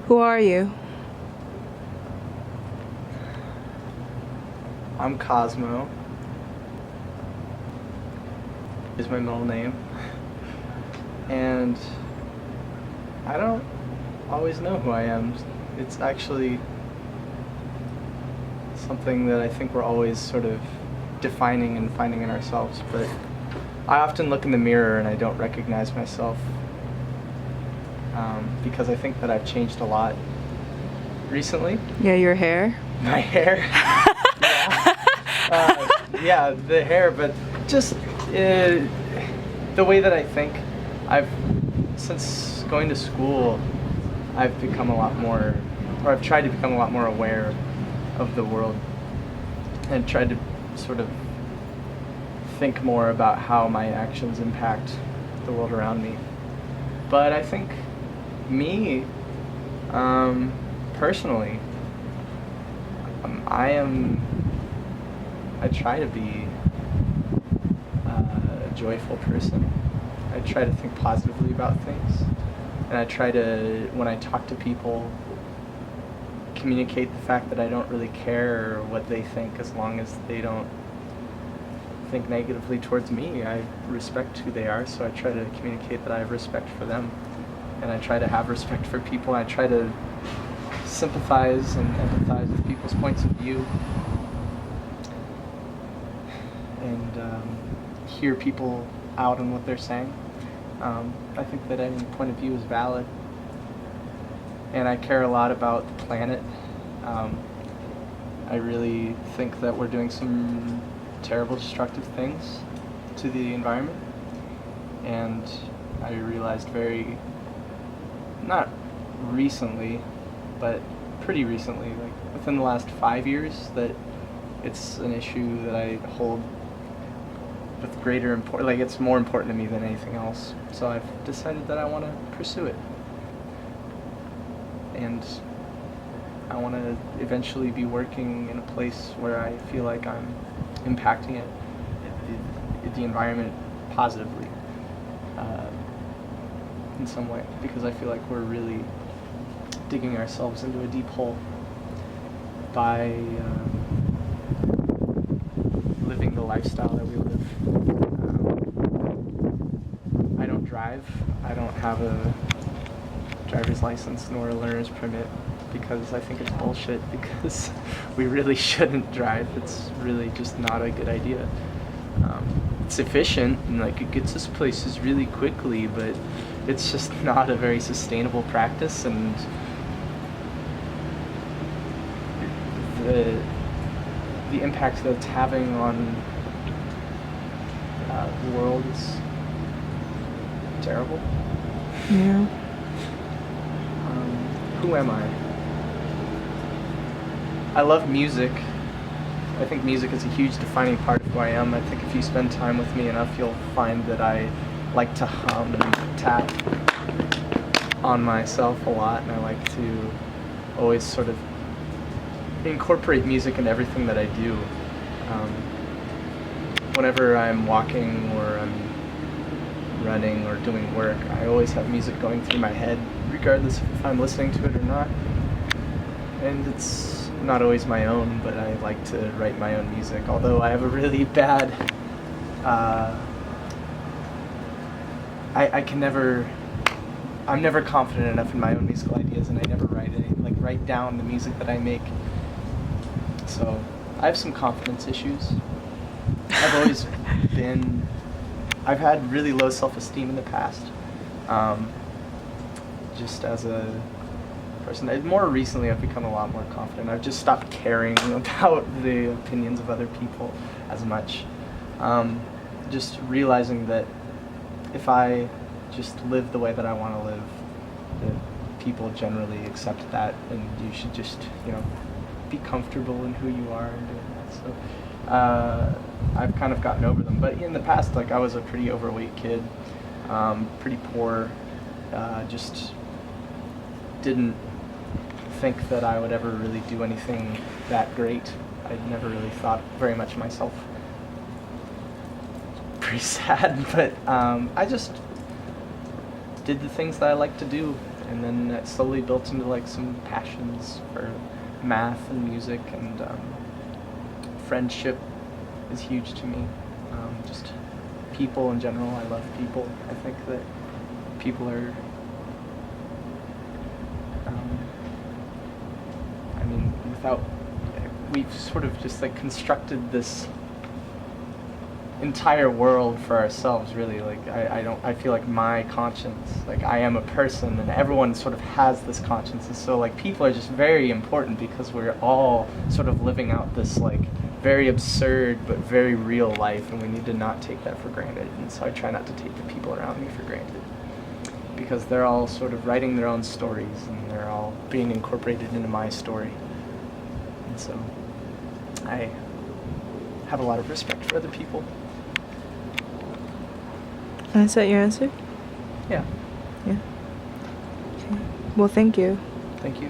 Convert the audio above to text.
Who are you? I'm Cosmo, is my middle name. And I don't always know who I am. It's actually something that I think we're always sort of defining and finding in ourselves, but I often look in the mirror and I don't recognize myself because I think that I've changed a lot recently. Yeah, your hair. My hair. Yeah, the hair, but just the way that I think. Since going to school, I've become a lot more, or I've tried to become a lot more aware of the world and tried to sort of think more about how my actions impact the world around me. But I think me, personally, I try to be a joyful person. I try to think positively about things. And I try to, when I talk to people, communicate the fact that I don't really care what they think as long as they don't think negatively towards me. I respect who they are, so I try to communicate that I have respect for them. And I try to have respect for people. I try to sympathize and empathize with people's points of view. And hear people out on what they're saying. I think that any point of view is valid. And I care a lot about the planet. I really think that we're doing some terrible destructive things to the environment. And I realized not recently, but pretty recently, like within the last 5 years, that it's an issue that I hold with greater importance, like it's more important to me than anything else. So I've decided that I want to pursue it. And I want to eventually be working in a place where I feel like I'm impacting the environment positively in some way, because I feel like we're really digging ourselves into a deep hole by living the lifestyle that we live. I don't drive. I don't have a driver's license nor a learner's permit because I think it's bullshit, because we really shouldn't drive. It's really just not a good idea. It's efficient and like it gets us places really quickly, but it's just not a very sustainable practice, and the impact that it's having on the world is terrible. Yeah. Who am I? I love music. I think music is a huge defining part of who I am. I think if you spend time with me enough, you'll find that I like to hum and tap on myself a lot, and I like to always sort of incorporate music in everything that I do. Whenever I'm walking or I'm running or doing work, I always have music going through my head, regardless if I'm listening to it or not. And it's not always my own, but I like to write my own music, although I have a really bad I'm never confident enough in my own musical ideas, and I never write down the music that I make. So I have some confidence issues. I've had really low self-esteem in the past, just as a person. More recently, I've become a lot more confident. I've just stopped caring about the opinions of other people as much. Just realizing that if I just live the way that I want to live, that people generally accept that, and you should just, be comfortable in who you are and doing that. So I've kind of gotten over them. But in the past, I was a pretty overweight kid, pretty poor, just didn't think that I would ever really do anything that great. I never really thought very much of myself. Pretty sad, but I just did the things that I like to do, and then it slowly built into like some passions for math and music, and friendship is huge to me. Just people in general. I love people. I think that people are. I mean, we've sort of just like constructed this entire world for ourselves, really. Like I feel like my conscience, like I am a person, and everyone sort of has this conscience, and so like people are just very important because we're all sort of living out this like very absurd but very real life, and we need to not take that for granted. And so I try not to take the people around me for granted, because they're all sort of writing their own stories, and they're all being incorporated into my story. And so I have a lot of respect for other people. Is that your answer? Yeah. Yeah. Okay. Well, thank you. Thank you.